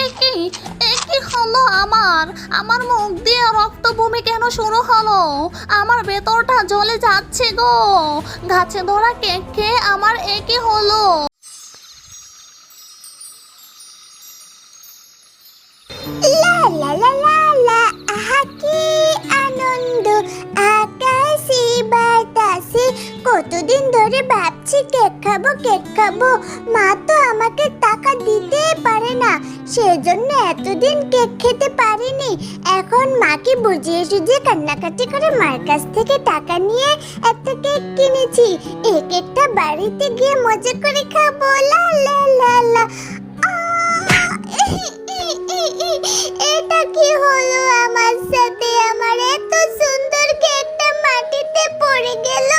একই একই হলো আমার মুখ দিয়ে রক্ত বমি কেন শুরু হলো? আমার ভেতরটা জ্বলে যাচ্ছে গো। গাছে ধরা কেক খেয়ে আমার একই হলো। লা লা লা লা লা, আহা কি আনন্দ, আকাশে বাতাসে। কতদিন ধরে ভাবছি কেক খাবো, মা তো আমাকে টাকা দিতেই পারে না, সেজন্য এতদিন কেক খেতে পারিনি। এখন মাকে বুঝিয়ে সুঝিয়ে কান্নাকাটি করে মার কাছ থেকে টাকা নিয়ে একটা কেক কিনেছি। এই কেকটা বাড়িতে গিয়ে মজা করে খাবো। লা লা লা লা। এটা কি হলো আমার সাথে? আমার এত সুন্দর কেকটা মাটিতে পড়ে গেল।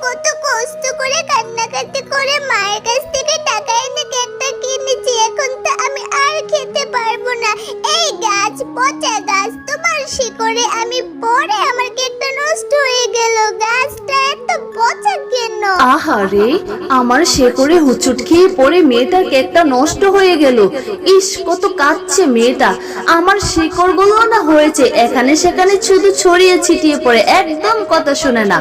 কত কষ্ট করে কান্নাকাটি করে মায়ের কাছ থেকে টাকা এনে কেকটা কিনেছি, এখন তো আমি আর খেতে পারবো না। এই গাছ, পচা গাছ, তোমার শিকড়ে আমি পড়ে আমার কেকটা নষ্ট হয়ে গেল। গাছটা এত পচা কেন? আহারে, আমার শেকড়ে হুচুট খেয়ে পড়ে মেয়েটার কেকটা নষ্ট হয়ে গেল। ইস, কত কাঁদছে মেয়েটা। আমার শিকড়গুলো না হয়েছে এখানে সেখানে শুধু ছড়িয়ে ছিটিয়ে পড়ে, একদম কথা শুনে না।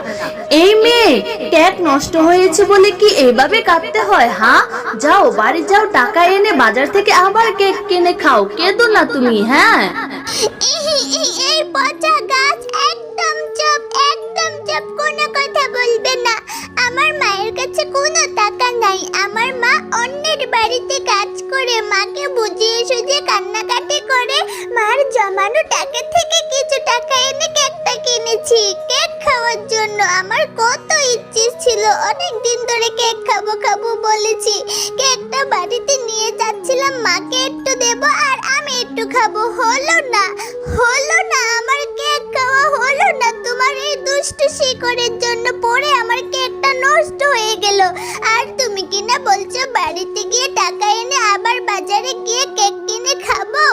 এই মেয়ে, কেক নষ্ট হয়েছে বলে কি এইভাবে কাঁদতে হয়? হ্যাঁ, যাও বাড়ি যাও, টাকা এনে বাজার থেকে আবার কেক কিনে খাও, কেঁদো না তুমি। হ্যাঁ, এই পচা গাছ, একদম চুপ, একদম চুপ, কোনো কথা বলবে না। আমার মায়ের কাছে কোনো টাকা নাই। আমার মা অন্যের বাড়িতে কাজ করে, মাকে বুঝিয়ে সুঝিয়ে কান্নাকাটি করে মার জমানো টাকা থেকে কিছু টাকা এনে কেকটা কিনেছি কেক খাওয়ার জন্য। আমার কত ইচ্ছে ছিল, অনেক দিন ধরে কেক খাবো বলেছি। কেকটা বাড়িতে নিয়ে যাচ্ছিলাম, মাকে একটু দেব আর আমি একটু খাবো। হলো না, আমার কেক খাওয়া হলো না। তোমার এই দুষ্ট শিকড়ের জন্য পড়ে আমার কেকটা নষ্ট হয়ে গেল। আর তুমি কিনা বলছো বাড়িতে গিয়ে টাকা এনে আবার বাজারে গিয়ে কেক কিনে খাবো।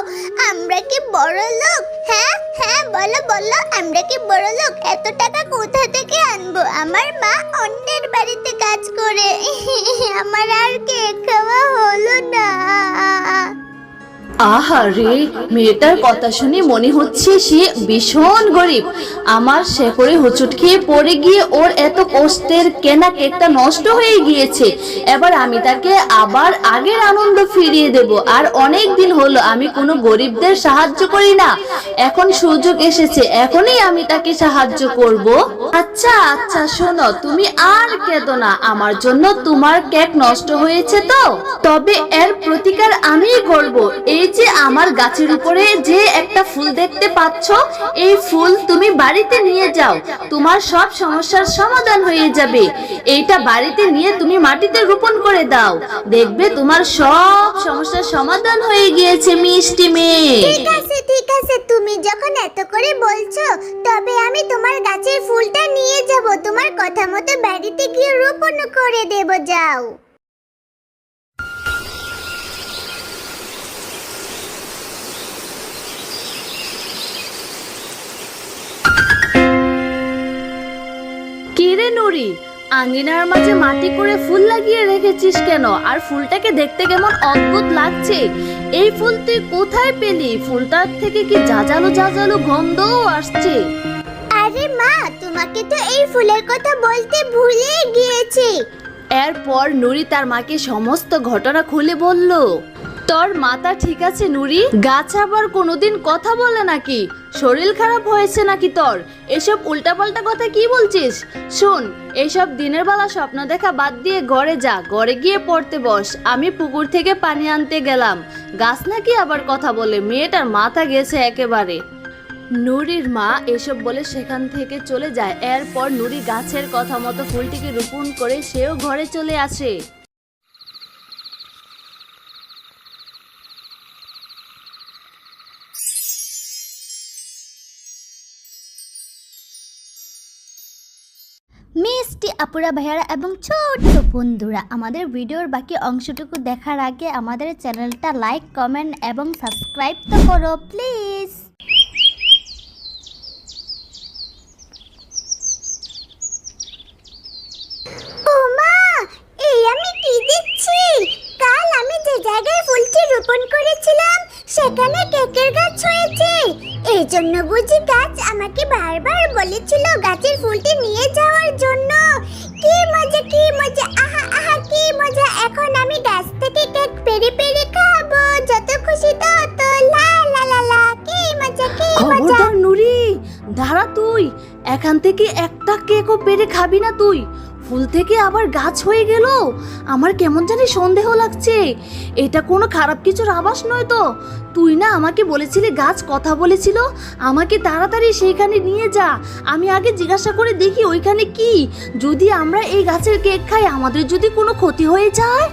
আমরা কি বড় লোক? হ্যাঁ, বলো, আমরা কি বড় লোক? এত টাকা কোথা থেকে আনবো? আমার মা অন্যের বাড়িতে কাজ করে। আমার আর কেক খাওয়া হলো না। আহারে, মেয়েটার কথা শুনে মনে হচ্ছে সে ভীষণ গরিব। আমার শেকড়ে হোঁচট খেয়ে পড়ে গিয়ে ওর এত কষ্টের কেনা কেকটা নষ্ট হয়ে গিয়েছে। এবার আমি তাকে আবার আগের আনন্দ ফিরিয়ে দেব। আর অনেক দিন হলো আমি কোনো গরিবদের সাহায্য করি না, এখন সুযোগ এসেছে, এখনই আমি তাকে সাহায্য করব। আচ্ছা, শোনো, তুমি আর কেঁদো না। আমার জন্য তোমার কেক নষ্ট হয়েছে তো, তবে এর প্রতিকার আমিই করব। এই যে আমার গাছের উপরে যে একটা ফুল দেখতে পাচ্ছ, এই ফুল তুমি বাড়িতে নিয়ে যাও, তোমার সব সমস্যার সমাধান হয়ে যাবে। এইটা বাড়িতে নিয়ে তুমি মাটিতে রোপণ করে দাও, দেখবে তোমার সব সমস্যার সমাধান হয়ে গিয়েছে মিষ্টি মেয়ে। ঠিক আছে, তুমি যখন এত করে বলছো, তবে আমি তোমার গাছের ফুলটা নিয়ে যাব। তোমার কথা মতো বাড়িতে গিয়ে রোপণ করে দেব, যাও। কিরে নুরি, আঙ্গিনার মাঝে মাটি করে ফুল লাগিয়ে রেখেছিস কেন? আর ফুলটাকে দেখতে কেমন অদ্ভুত লাগছে। এই ফুল তুই কোথায় পেলি? ফুলটার থেকে কি জাজালো গন্ধও আসছে। আরে মা, তোমাকে তো এই ফুলের কথা বলতে ভুলে গিয়েছি। এরপর নুরি তার মাকে সমস্ত ঘটনা খুলে বলল। তোর মাথা ঠিক আছে নুরি? গাছ আবার কোনোদিন কথা বলে নাকি? শরীর খারাপ হয়েছে নাকি তোর? এসব উল্টাপাল্টা কথা কি বলছিস? শোন, এসব দিনের বেলা স্বপ্ন দেখা বাদ দিয়ে ঘরে যা, ঘরে গিয়ে পড়তে বস। আমি পুকুর থেকে পানি আনতে গেলাম। গাছ নাকি আবার কথা বলে? মেয়েটার মাথা গেছে একেবারে। নুরির মা এসব বলে সেখান থেকে চলে যায়। এরপর নুরি গাছের কথা মতো ফুলটিকে রোপণ করে সেও ঘরে চলে আসে। মিষ্টি আপুরা, ভাইয়ারা এবং ছোট্ট বন্ধুরা, আমাদের ভিডিওর বাকি অংশটুকু দেখার আগে আমাদের চ্যানেলটা লাইক, কমেন্ট এবং সাবস্ক্রাইব তো করো প্লিজ। ওমা, এই আমি কি দেখছি? কাল আমি যে জায়গায় ফুলটি রোপণ করেছিলাম সেখানে কেকের গাছ হয়েছে। এই জন্য বুঝি গাছ আমাকে বারবার বলেছিল গাছের ফুলটি নিয়ে যাওয়ার জন্য। কি মজা, কি মজা, আহা আহা কি মজা। এখন আমি গাছ থেকে কেক পেড়ে পেড়ে খাবো, যত খুশি তত। লা লা লা লা, কি মজা, কি মজা। খবরদার নুরি, দাঁড়া তুই। এখান থেকে একটা কেকও পেরে খাবি না তুই। ফুল থেকে আবার গাছ হয়ে গেল, আমার কেমন জানি সন্দেহ লাগছে। এটা কোনো খারাপ কিছুর আভাস নয় তো? তুই না আমাকে বলেছিলি গাছ কথা বলেছিল? আমাকে তাড়াতাড়ি সেইখানে নিয়ে যা, আমি আগে জিজ্ঞাসা করে দেখি ওইখানে কি। যদি আমরা এই গাছের কেক খাই, আমাদের যদি কোনো ক্ষতি হয়ে যায়।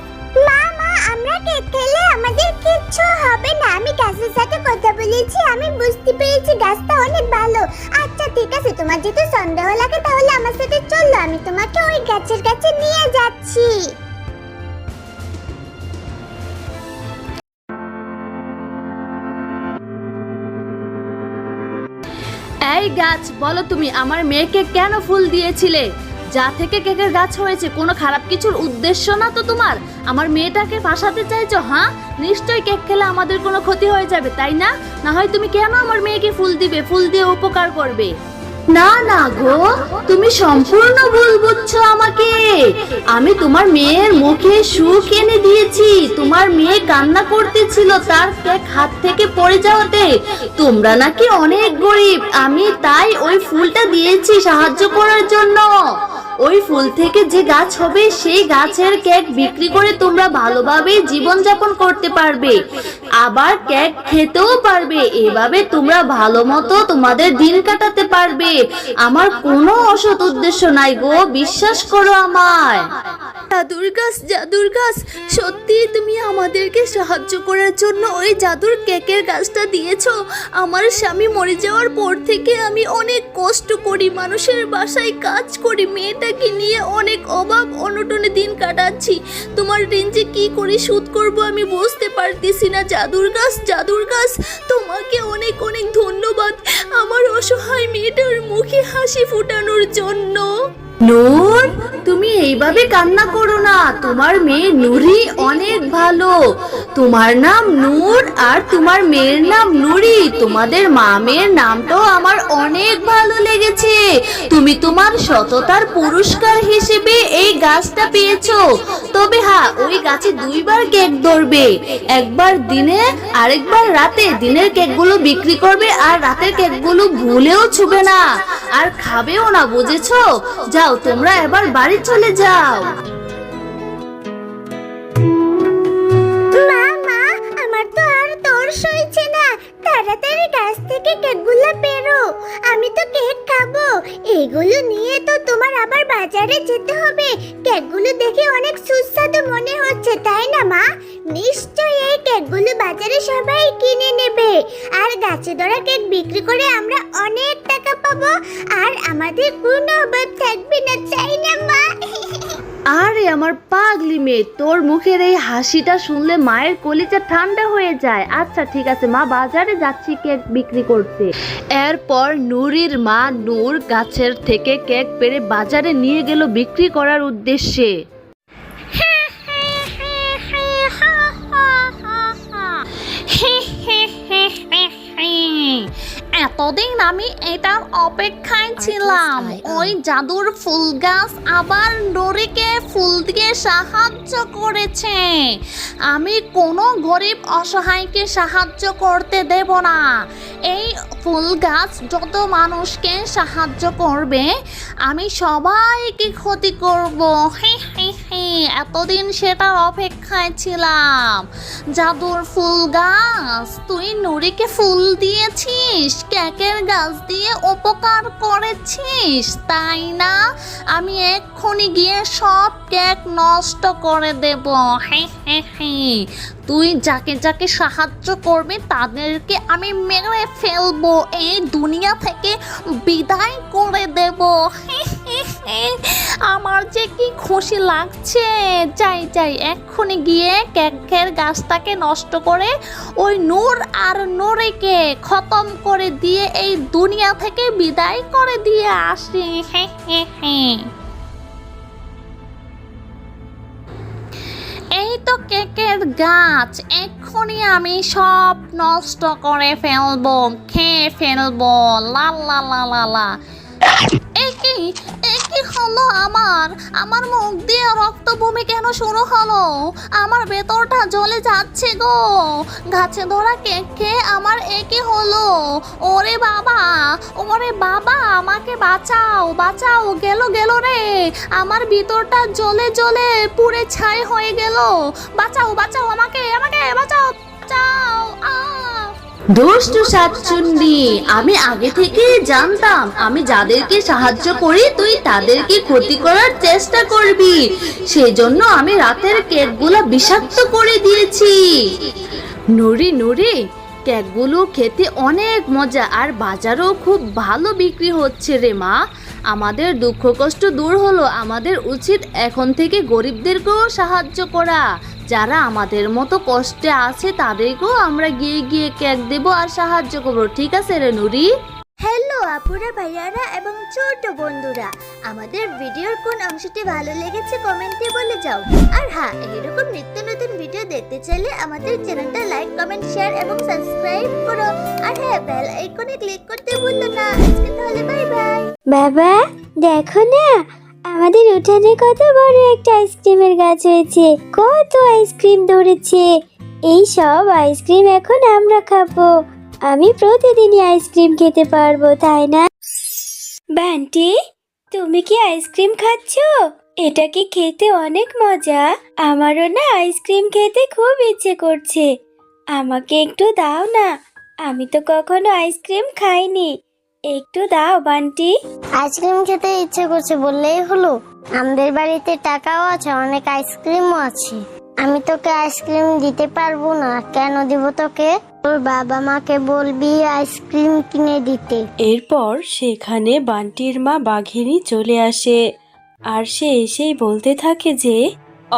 মামা, আমরা কেক খেলে আমাদের কিচ্ছু হবে না। আমি গাছের সাথে কথা বলেছি, আমি বুঝতে পেরেছি গাছটা অনেক ভালো। আচ্ছা ঠিক আছে, তোমার যেহেতু সন্দেহ লাগে তাহলে আমার সাথে চলো, আমি তোমাকে ওই গাছের কাছে নিয়ে যাচ্ছি। এই গাছ, বলো তুমি আমার মেয়েকে কেন ফুল দিয়েছিলে? যা থেকে কেকের গাছ হয়েছে কোনো খারাপ কিছুর উদ্দেশ্য না তো তোমার? আমার মেয়েটাকে ফাঁসাতে চাইছো? হ্যাঁ, নিশ্চয়ই কেক খেলে আমাদের কোনো ক্ষতি হয়ে যাবে, তাই না? না হয় তুমি কেন আমার মেয়েকে ফুল দিবে, ফুল দিয়ে উপকার করবে? না না গো, তুমি সম্পূর্ণ ভুল বুঝছো আমাকে। আমি তোমার মেয়ের মুখে সুখ এনে দিয়েছি। তোমার মেয়ে কান্না করতেছিল তার কেক হাত থেকে পড়ে যাওয়াতে। তোমরা নাকি অনেক গরিব, আমি তাই ওই ফুলটা দিয়েছি সাহায্য করার জন্য। ওই ফুল থেকে যে গাছ হবে সেই গাছের কেক বিক্রি করে তোমরা ভালোভাবে জীবনযাপন করতে পারবে, আবার কেক খেতেও পারবে। এভাবে তোমরা ভালো মতো তোমাদের দিন কাটাতে পারবে। আমার কোনো অসৎ উদ্দেশ্য নাই গো, বিশ্বাস করো আমায়। জাদুর গাছ, জাদুর গাছ, সত্যি তুমি আমাদেরকে সাহায্য করার জন্য ওই জাদুর কেকের গাছটা দিয়েছো। আমার স্বামী মরে যাওয়ার পর থেকে আমি অনেক কষ্ট করি, মানুষের বাসায় কাজ করি, মেয়েটাকে নিয়ে অনেক অভাব অনটনে দিন কাটাচ্ছি। তোমার ঋণ যে কি করে শোধ করব আমি বুঝতে পারতেছি না। জাদুর গাছ, জাদুর গাছ, তোমাকে অনেক অনেক ধন্যবাদ আমার অসহায় মেয়েটার মুখে হাসি ফোটানোর জন্য। নূর, তুমি এইভাবে কান্না করো না। তোমার মেয়ে নুরি অনেক ভালো। তোমার নাম নূর আর তোমার মেয়ের নাম নুরি। তোমাদের মা মেয়ের নামটাও আমার অনেক ভালো লেগেছে। তুমি তোমার সততার পুরস্কার হিসেবে এই গাছটা পেয়েছো। তবে হ্যাঁ, ওই গাছে দুইবার কেক ধরবে, একবার দিনে আরেকবার রাতে। দিনের কেকগুলো বিক্রি করবে আর রাতের কেকগুলো ভুলেও ছুবে না আর খাবেও না, বুঝেছো? যাও তোমরা এবার বাড়ি চলে যাও। মা, আমার তো আর তোর সইছে না। তাড়াতাড়ি গাছ থেকে কেকগুলো পেরো, আমি তো কেক খাবো। এগুলো নিয়ে তো তোমার আবার বাজারে যেতে হবে। কেকগুলো দেখে অনেক সুস্বাদু মনে হচ্ছে, তাই না মা? নিশ্চয়ই এই কেকগুলো বাজারে সবাই কিনে নেবে, আর গাছে ধরা কেক বিক্রি করে আমরা অনেক টাকা পাবো, আর আমাদের কোনো অভাব থাকবে না, তাই না মা? আরে আমার পাগলি মেয়ে, তোর মুখের এই হাসিটা শুনলে মায়ের কলিজা ঠান্ডা হয়ে যায়। আচ্ছা ঠিক আছে মা, বাজারে যাচ্ছি কেক বিক্রি করতে। এরপর নুরির মা নূর গাছের থেকে কেক পেড়ে বাজারে নিয়ে গেল বিক্রি করার উদ্দেশ্যে। এতদিন আমি এটার অপেক্ষায় ছিলাম। ওই জাদুর ফুল গাছ আবার নুরিকে ফুল দিয়ে সাহায্য করেছে। আমি কোনো গরিব অসহায়কে সাহায্য করতে দেব না। এই ফুল গাছ যত মানুষকে সাহায্য করবে আমি সবাইকে ক্ষতি করব। এতদিন সেটার অপেক্ষায় ছিলাম। জাদুর ফুল গাছ, তুই নুরিকে ফুল দিয়েছিস, কেকের গাছ দিয়ে উপকার করেছিস, তাই না? আমি এক্ষুনি গিয়ে সব কেক নষ্ট করে দেব। তুই যাকে যাকে সাহায্য করবি তাদেরকে আমি মেরে ফেলবো, এই দুনিয়া থেকে বিদায় করে দেব। আমার যে কি খুশি লাগছে। যাই যাই, এক্ষুনি গিয়ে কেকের গাছটাকে নষ্ট করে ওই নূর আর নুরিকে খতম করে দিয়ে এই দুনিয়া থেকে বিদায় করে দিয়ে আসি। এই তো কেকের গাছ, এক্ষুনি আমি সব নষ্ট করে ফেলবো, খেয়ে ফেলবো। লা লা লা লা লা। একই একই হলো আমার আমার মুখ দিয়ে রক্ত বমি কেন শুরু হলো? আমার ভেতরটা জ্বলে যাচ্ছে গো। গাছে ধরা কেক খেয়ে আমার একই হলো। ওরে বাবা, ওরে বাবা, আমাকে বাঁচাও, বাঁচাও, গেল গেল রে। আমার ভিতরটা জ্বলে জ্বলে পুড়ে ছাই হয়ে গেল। বাঁচাও, বাঁচাও, আমাকে আমাকে বাঁচাও, বাঁচাও। দুষ্টু শাকচুন্নি, আমি আগে থেকেই জানতাম আমি যাদেরকে সাহায্য করি তুই তাদেরকে ক্ষতি করার চেষ্টা করবি। সেজন্য আমি রাতের কেকগুলো বিষাক্ত করে দিয়েছি। নুরি নুরি, কেকগুলো খেতে অনেক মজা আর বাজারও খুব ভালো বিক্রি হচ্ছে রে মা। আমাদের দুঃখ কষ্ট দূর হলো। আমাদের উচিত এখন থেকে গরিবদেরকেও সাহায্য করা। যারা আমাদের মতো কষ্টে আছে তাদেরকেও আমরা গিয়ে গিয়ে কেক দেবো আর সাহায্য করবো। ঠিক আছে রে নুরি? হ্যালো আপুরা, ভাইয়ারা এবং ছোট বন্ধুরা, আমাদের ভিডিওর কোন অংশটি ভালো লেগেছে কমেন্টে বলে যাও। আর হ্যাঁ, এরকম নিত্য নতুন ভিডিও দেখতে চাইলে আমাদের চ্যানেলটা লাইক, কমেন্ট, শেয়ার এবং সাবস্ক্রাইব করো। আর হ্যাঁ, বেল আইকনে ক্লিক করতে ভুলো না। আজকে তাহলে বাই বাই। বাবা দেখো না, আমাদের উঠানে কত বড় একটা আইসক্রিমের গাছ হয়েছে। কত আইসক্রিম ধরেছে। এই সব আইসক্রিম এখন আমরা খাবো। আমি প্রতিদিনই আইসক্রিম খেতে পারবো, তাই না? বান্টি, তুমি কি আইসক্রিম খাচ্ছো? এটা কি খেতে অনেক মজা? আমারও না আইসক্রিম খেতে খুব ইচ্ছে করছে। আমাকে একটু দাও না, আমি তো কখনো আইসক্রিম খাইনি। একটু দাও বান্টি। আইসক্রিম খেতে ইচ্ছে করছে বললেই হলো? আমাদের বাড়িতে টাকাও আছে, অনেক আইসক্রিমও আছে। আমি তোকে আইসক্রিম দিতে পারবো না। কেন দিব তোকে? তোর বাবা মাকে বলবি আইসক্রিম কিনে দিতে। এরপর সেখানে বান্টির মা বাঘিনী চলে আসে আর সে এসেই বলতে থাকে যে,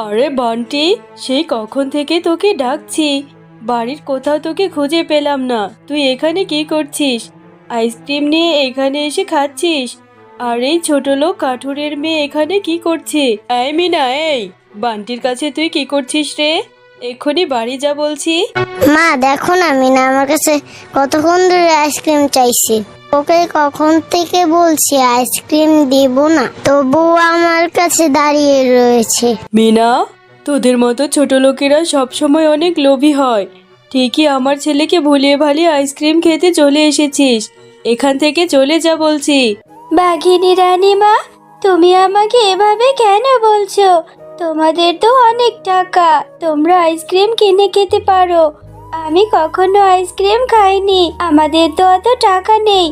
আরে বান্টি, সেই কখন থেকে তোকে ডাকছি, বাড়ির কোথাও তোকে খুঁজে পেলাম না। তুই এখানে কি করছিস? আইসক্রিম নিয়ে এখানে এসে খাচ্ছিস? আর এই ছোট লোক কাঠুরের মেয়ে এখানে কি করছে? এই মিনা, এই বান্টির কাছে তুই কি করছিস রে? এক্ষুনি বাড়ি যা বলছি। মা দেখো না, মিনা আমার কাছে কতক্ষণ ধরে আইসক্রিম চাইছে। ওকে কখন থেকে বলছি আইসক্রিম দিব না, তবুও আমার কাছে দাঁড়িয়ে রয়েছে। মিনা, তোদের মতো ছোট লোকেরা সবসময় অনেক লোভী হয়। ঠিকই আমার ছেলেকে ভুলিয়ে ভালিয়ে আইসক্রিম খেতে চলে এসেছিস। এখান থেকে চলে যা বলছি। বাঘিনী রানীমা, তুমি আমাকে এভাবে কেন বলছো? তোমাদের তো অনেক টাকা, তোমরা আইসক্রিম কিনে খেতে পারো। আমি কখনো আইসক্রিম খাইনি, আমাদের তো অত টাকা নেই।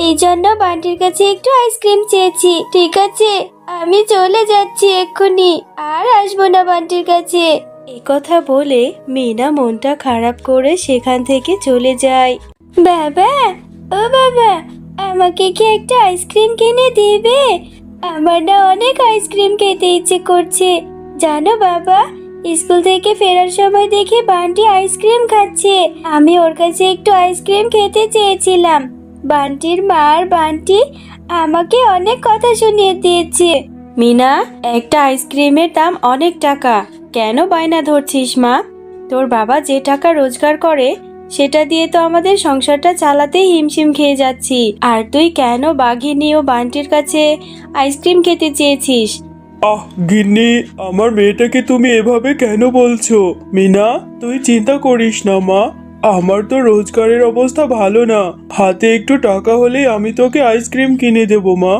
এই জন্য বান্টির কাছে একটু আইসক্রিম চেয়েছি। ঠিক আছে, আমি চলে যাচ্ছি এক্ষুনি, আর আসবো না বান্টির কাছে। এই কথা বলে মিনা মনটা খারাপ করে সেখান থেকে চলে যায়। বাবা, ও বাবা, আমাকে কি একটা আইসক্রিম কিনে দিবে? আমার না অনেক আইসক্রিম খেতে ইচ্ছে করছে। জানো বাবা, স্কুল থেকে ফেরার সময় দেখি বান্টি আইসক্রিম খাচ্ছে। আমি ওর কাছে একটু আইসক্রিম খেতে চেয়েছিলাম। বান্টির মা আর বান্টি আমাকে অনেক কথা শুনিয়ে দিয়েছে। মিনা, একটা আইসক্রিমের দাম অনেক টাকা। কেন বায়না ধরছিস মা? তোর বাবা যে টাকা রোজগার করে সেটা দিয়ে তো আমাদের সংসারটা চালাতেই হিমশিম খেয়ে যাচ্ছি। আর তুই কেন বাঘিনী ও বান্টির কাছে আইসক্রিম খেতে চেয়েছিস? আহ গিন্নি, আমার মেয়েটাকে তুমি এভাবে কেন বলছো? মিনা, তুই চিন্তা করিস না মা, আমার তো রোজগারের অবস্থা ভালো না। হাতে একটু টাকা হলেই আমি তোকে আইসক্রিম কিনে দেবো মা।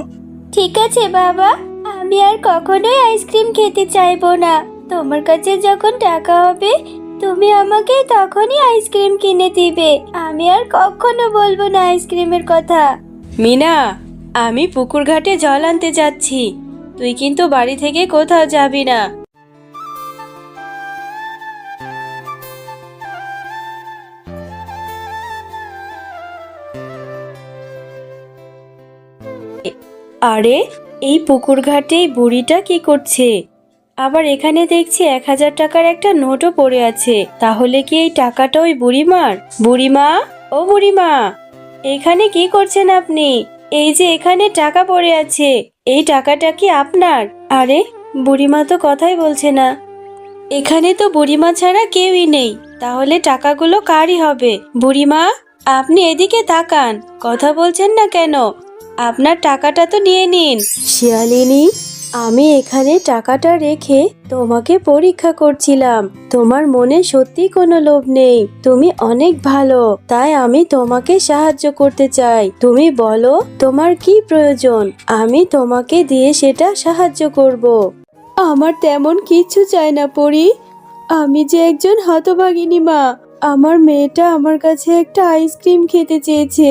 ঠিক আছে বাবা, আমি আর কখনোই আইসক্রিম খেতে চাইবো না। তোমার কাছে যখন টাকা হবে তুমি আমাকে তখনই আইসক্রিম কিনে দিবে। আমি আর কখনো বলবো না আইসক্রিমের কথা। মিনা, আমি পুকুর ঘাটে জল আনতে যাচ্ছি, তুই কিন্তু বাড়ি থেকে কোথাও যাবি না। আরে, এই পুকুর ঘাটে এই বুড়িটা কি করছে? আবার এখানে দেখছি 1000 টাকার একটা নোটও পড়ে আছে। তাহলে কি এই টাকাটা ওই বুড়িমার? বুড়িমা, ও বুড়িমা, এখানে কি করছেন আপনি? এই যে এখানে টাকা পড়ে আছে, এই টাকাটা কি আপনার? আরে, বুড়িমা তো কথাই বলছে না। এখানে তো বুড়িমা ছাড়া কেউই নেই, তাহলে টাকাগুলো কারই হবে? বুড়িমা, আপনি এদিকে তাকান, কথা বলছেন না কেন? আপনার টাকাটা তো নিয়ে নিন। শিয়ালিনী, আমি এখানে টাকাটা রেখে তোমাকে পরীক্ষা করছিলাম। তোমার মনে সত্যি কোনো লোভ নেই, তুমি অনেক ভালো, তাই আমি তোমাকে সাহায্য করতে চাই। তুমি বলো তোমার কি প্রয়োজন, আমি তোমাকে দিয়ে সেটা সাহায্য করব। আমার তেমন কিছু চাই না পরি, আমি যে একজন হতভাগিনী মা। আমার মেয়েটা আমার কাছে একটা আইসক্রিম খেতে চেয়েছে,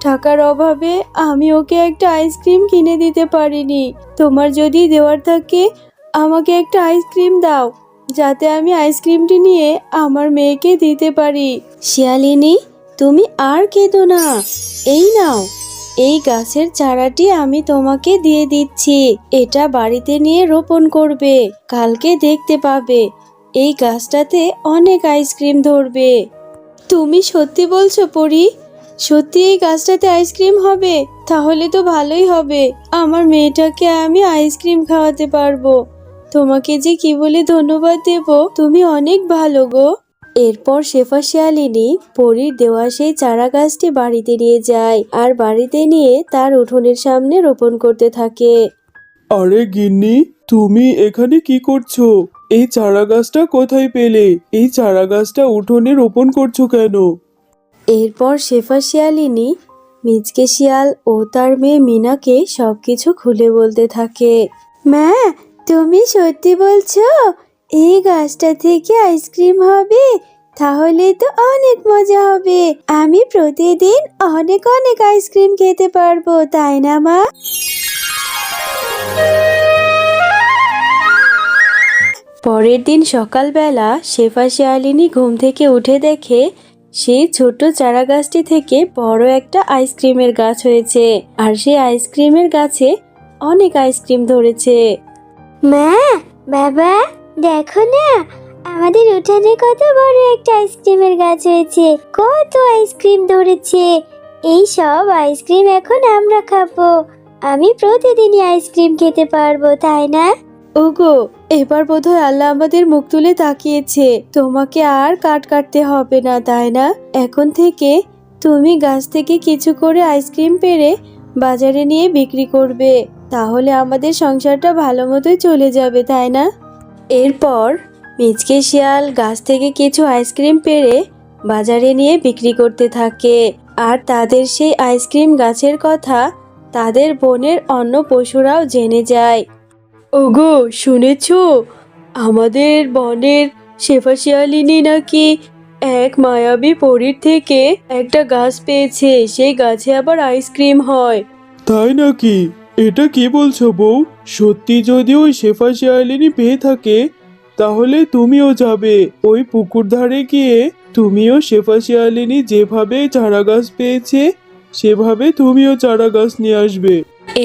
টাকার অভাবে আমি ওকে একটা আইসক্রিম কিনে দিতে পারিনি। তোমার যদি দেওয়ার থাকে আমাকে একটা আইসক্রিম দাও, যাতে আমি আইসক্রিমটি নিয়ে আমার মেয়েকে দিতে পারি। শিয়ালিনী, তুমি আর কেঁদো না, এই নাও, এই গাছের চারাটি আমি তোমাকে দিয়ে দিচ্ছি। এটা বাড়িতে নিয়ে রোপণ করবে, কালকে দেখতে পাবে এই গাছটাতে অনেক আইসক্রিম ধরবে। তুমি সত্যি বলছো পরি? সত্যি এই গাছটাতে আইসক্রিম হবে? তাহলে তো ভালোই হবে, আমার মেয়েটাকে আমি আইসক্রিম খাওয়াতে পারবো। তোমাকে যে কি বলে ধন্যবাদ দেব, তুমি অনেক ভালো গো। এরপর শেফা শিয়ালিনী পরীর দেওয়া সেই চারা গাছটি বাড়িতে নিয়ে যায় আর বাড়িতে নিয়ে তার উঠোনের সামনে রোপণ করতে থাকে। আরে গিন্নি, তুমি এখানে কি করছো? এই চারা গাছটা কোথায় পেলে? এই চারা গাছটা উঠোনে রোপণ করছো কেন? এরপর শেফা শিয়ালিনী মিচকে শিয়াল ও তার মেয়ে মিনাকে সবকিছু খুলে বলতে থাকে। মা, তুমি সত্যি বলছো এই গাছটা থেকে আইসক্রিম হবে? তাহলে তো অনেক মজা হবে, আমি প্রতিদিন অনেক অনেক আইসক্রিম খেতে পারবো, তাই না মা? পরের দিন সকালবেলা শেফা শিয়ালিনী ঘুম থেকে উঠে দেখে সেই ছোট চারা গাছটি থেকে বড় একটা আইসক্রিমের গাছ হয়েছে আর সেই আইসক্রিমের গাছে অনেক আইসক্রিম ধরেছে। মা, বাবা, দেখো না, আমাদের উঠানে কত বড় একটা আইসক্রিমের গাছ হয়েছে, কত আইসক্রিম ধরেছে। এই সব আইসক্রিম এখন আমরা খাবো, আমি প্রতিদিনই আইসক্রিম খেতে পারবো, তাই না? ওগো, এবার বোধহয় আল্লাহ আমাদের মুখ তুলে তাকিয়েছে, তোমাকে আর কাটতে হবে না, তাই না? এখন থেকে তুমি গাছ থেকে কিছু করে আইসক্রিম পেড়ে বাজারে নিয়ে বিক্রি করবে, তাহলে আমাদের সংসারটা ভালো মতোই চলে যাবে, তাই না? এরপর মিচকে শিয়াল গাছ থেকে কিছু আইসক্রিম পেড়ে বাজারে নিয়ে বিক্রি করতে থাকে আর তাদের সেই আইসক্রিম গাছের কথা তাদের বনের অন্য পশুরাও জেনে যায়। ওগো, শুনেছো? আমাদের বনের শেফা শিয়ালিনী নাকি এক মায়াবী পরীর থেকে একটা গাছ পেয়েছে, সেই গাছে আবার আইসক্রিম হয়। তাই নাকি? এটা কি বলছো বউ? সত্যি যদি ওই শেফা শিয়ালিনী পেয়ে থাকে, তাহলে তুমিও যাবে ওই পুকুর ধারে গিয়ে, তুমিও শেফা শিয়ালিনী যেভাবে চারা গাছ পেয়েছে সেভাবে তুমিও চারা গাছ নিয়ে আসবে।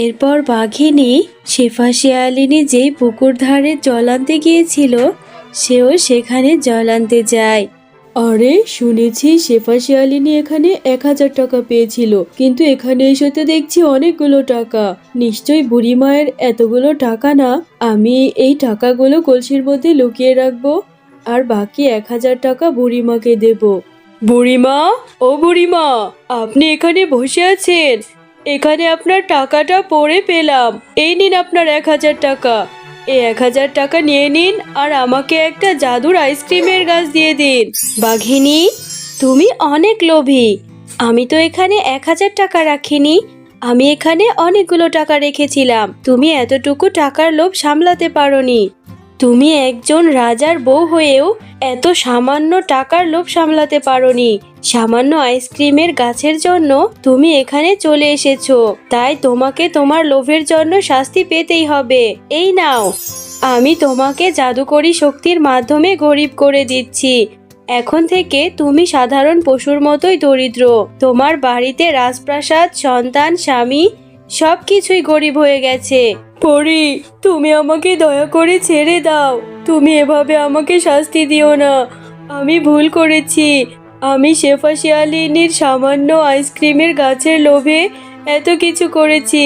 এরপর বাঘিনী শেফা শিয়ালিনী যেই পুকুর ধারে জল আনতে গিয়েছিল সেও সেখানে জল আনতে যায়। আরে, শুনেছি শেফা শিয়ালিনী এখানে 1000 টাকা পেয়েছিল, কিন্তু এখানে এসে তো দেখছি অনেকগুলো টাকা। নিশ্চয়ই বুড়ি মায়ের এতগুলো টাকা না। আমি এই টাকাগুলো কলসির মধ্যে লুকিয়ে রাখবো আর বাকি 1000 টাকা বুড়িমাকে দেব। বুড়িমা, ও বুড়িমা, আপনি এখানে বসে আছেন? এখানে আপনার টাকাটা পড়ে পেলাম, এই নিন আপনার 1000 টাকা। এই 1000 টাকা নিয়ে নিন আর আমাকে একটা জাদুর আইসক্রিমের গাছ দিয়ে দিন। বাঘিনী, তুমি অনেক লোভী, আমি তো এখানে 1000 টাকা রাখিনি, আমি এখানে অনেকগুলো টাকা রেখেছিলাম। তুমি এতটুকু টাকার লোভ সামলাতে পারোনি। তুমি একজন রাজার বউ হয়েও এত সামান্য টাকার লোভ সামলাতে পারোনি। সামান্য আইসক্রিমের গাছের জন্য তুমি এখানে চলে এসেছো, তাই তোমাকে তোমার লোভের জন্য শাস্তি পেতেই হবে। এই নাও, আমি তোমাকে জাদুকরী শক্তির মাধ্যমে গরিব করে দিচ্ছি। এখন থেকে তুমি সাধারণ পশুর মতোই দরিদ্র। তোমার বাড়িতে রাজপ্রাসাদ, সন্তান, স্বামী সবকিছুই গরিব হয়ে গেছে। পরি, তুমি আমাকে দয়া করে ছেড়ে দাও, তুমি এভাবে আমাকে শাস্তি দিও না। আমি ভুল করেছি, আমি শেফা শিয়ালিনীর সামান্য আইসক্রিমের গাছের লোভে এত কিছু করেছি।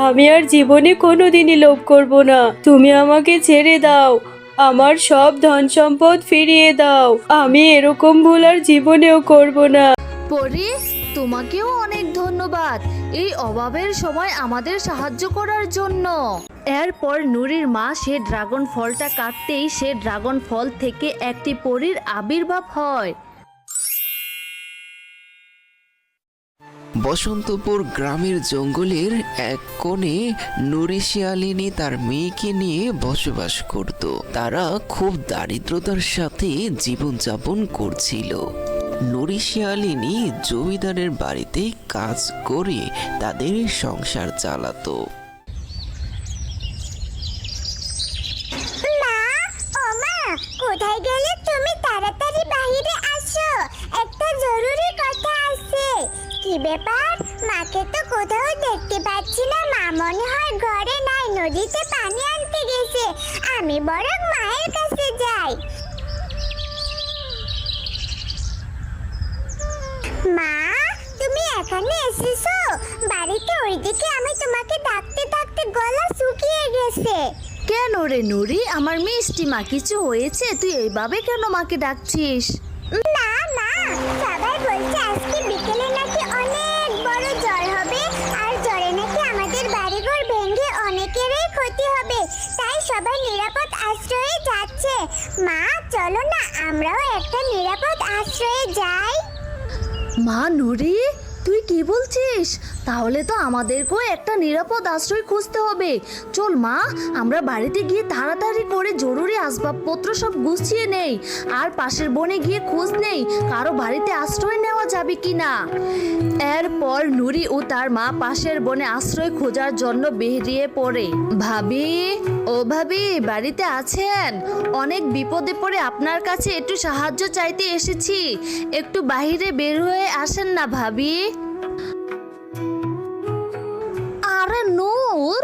আমি আর জীবনে কোনোদিনই লোভ করব না, তুমি আমাকে ছেড়ে দাও, আমার সব ধন সম্পদ ফিরিয়ে দাও। আমি এরকম ভুল আর জীবনেও করব না। পরি, তোমাকেও অনেক ধন্যবাদ এই অভাবের সময় আমাদের সাহায্য করার জন্য। এরপর নুরির মা সে ড্রাগন ফলটা কাটতেই সে ড্রাগন ফল থেকে একটি পরীর আবির্ভাব হয়। বসন্তপুর গ্রামের জঙ্গলের এক কোণে নুরি শিয়ালিনী তার মেয়েকে নিয়ে বসবাস করত। তারা খুব দারিদ্রতার সাথে জীবনযাপন করছিল। নুরি শিয়ালিনী জমিদারের বাড়িতে কাজ করে তাদের সংসার চালাতো। মা, ও মা, কোথায় গেলে তুমি? তাড়াতাড়ি বাইরে আসো, একটা জরুরি কথা আছে। কি ব্যাপার? মাকে তো কোথাও দেখতে পাচ্ছি না। মা মনে হয় ঘরে নাই, নদীতে পানি আনতে গেছে। আমি বরং মায়ের কাছে যাই। মা, তুমি এখানে এসেছো? বাড়িতে ওইদিকে আমি তোমাকে ডাকতে ডাকতে গলা শুকিয়ে গেছে। কেন রে নুরি, আমার মিষ্টি মা, কিছু হয়েছে? তুই এইভাবে কেন মাকে ডাকছিস? না না, সবাই বলছে আজকে বিকেলে নাকি অনেক বড় ঝড় হবে, আর ঝড়ে নাকি আমাদের বাড়িঘর ভেঙে অনেকেরই ক্ষতি হবে। তাই সবাই নিরাপদ আশ্রয়ে যাচ্ছে। মা, চলো না আমরাও একটা নিরাপদ আশ্রয়ে যাই। মা নুরি, তুই কি বলছিস? তাহলে তো আমাদেরকেও একটা নিরাপদ আশ্রয় খুঁজতে হবে। চল মা, আমরা বাড়িতে গিয়ে তাড়াতাড়ি করে জরুরি আসবাবপত্র সব গুছিয়ে নেই, আর পাশের বনে গিয়ে খোঁজ নেই কারো বাড়িতে আশ্রয় নেওয়া যাবে কিনা। এরপর নুরি ও তার মা পাশের বনে আশ্রয় খোঁজার জন্য বেরিয়ে পড়ে। ভাবি, ও ভাবি, বাড়িতে আছেন? অনেক বিপদে পড়ে আপনার কাছে একটু সাহায্য চাইতে এসেছি। একটু বাইরে বের হয়ে আসেন না ভাবি। আরে নূর,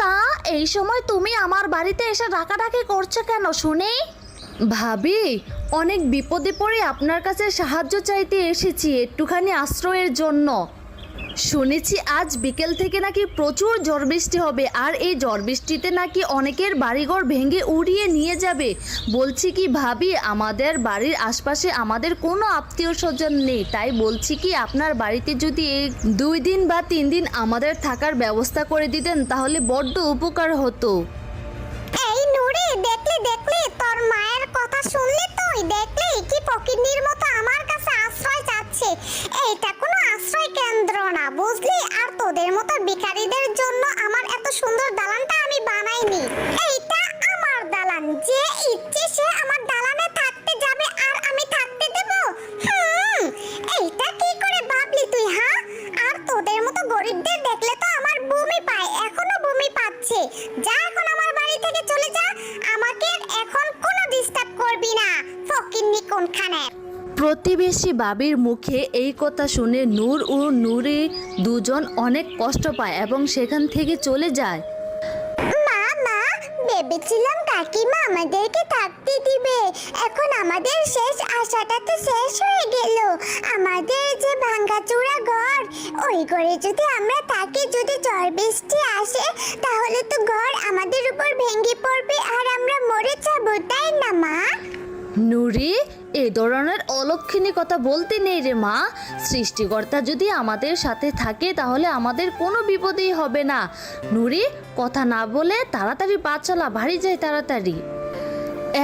তা এই সময় তুমি আমার বাড়িতে এসে ডাকাডাকি করছো কেন শুনি? ভাবি, অনেক বিপদে পড়ে আপনার কাছে সাহায্য চাইতে এসেছি একটুখানি আশ্রয়ের জন্য। শুনেছি আজ বিকেল থেকে নাকি প্রচুর ঝড় বৃষ্টি হবে, আর এই ঝড় বৃষ্টিতে নাকি অনেকের বাড়িঘর ভেঙে উড়িয়ে নিয়ে যাবে। বলছি কি ভাবি, আমাদের বাড়ির আশপাশে আমাদের কোনো আত্মীয় স্বজন নেই, তাই বলছি কি আপনার বাড়িতে যদি 2 দিন বা 3 দিন আমাদের থাকার ব্যবস্থা করে দিতেন তাহলে বড্ড উপকার হতো। এই নুরি, দেখলি দেখলি, তোর মায়ের কথা শুনলি? তুই দেখলি কি ফকিন্নির মতো আমার কাছে আশ্রয় চাচ্ছে? এইটা কোনো আশ্রয় কেন্দ্র না, বুঝলি? আর তোদের মতো ভিখারিদের জন্য আমার এত সুন্দর দালানটা আমি বানাইনি। এইটা আমার দালান, যে ইচ্ছে সে আমার দালানে থাকতে যাবে আর আমি থাকতে দেব? এইটা কি করে ভাবলি তুই? হ্যাঁ, আর তোদের মতো গরিবদের দেখলে তো আমার বমি পায়, এখনো বমি পাচ্ছে। যা এখন আমার বাড়ি থেকে চলে যা, আমাকে এখন কোনো ডিস্টার্ব করবি না, ফকিন্নি কোনখানে। প্রতিবেশী বাবির মুখে এই কথা শুনে নূর ও নুরি দুজন অনেক কষ্ট পায় এবং সেখান থেকে চলে যায়। মা, ভেবেছিলাম কাকিমা আমাদেরকে থাকতে দিবে, এখন আমাদের শেষ আশাটা তো শেষ হয়ে গেল। আমাদের যে ভাঙাচোরা ঘর, ওই ঘরে যদি আমরা থাকি, যদি ঝড় বৃষ্টি আসে তাহলে তো ঘর আমাদের উপর ভেঙে পড়বে আর আমরা মরে যাব, তাই না মা? নুরি, এই ধরনের অলক্ষণী কথা বলতে নেই রে মা। সৃষ্টিকর্তা যদি আমাদের সাথে থাকে তাহলে আমাদের কোনো বিপদই হবে না। নুরি, কথা না বলে তাড়াতাড়ি পা চালা, বাড়ি যায় তাড়াতাড়ি।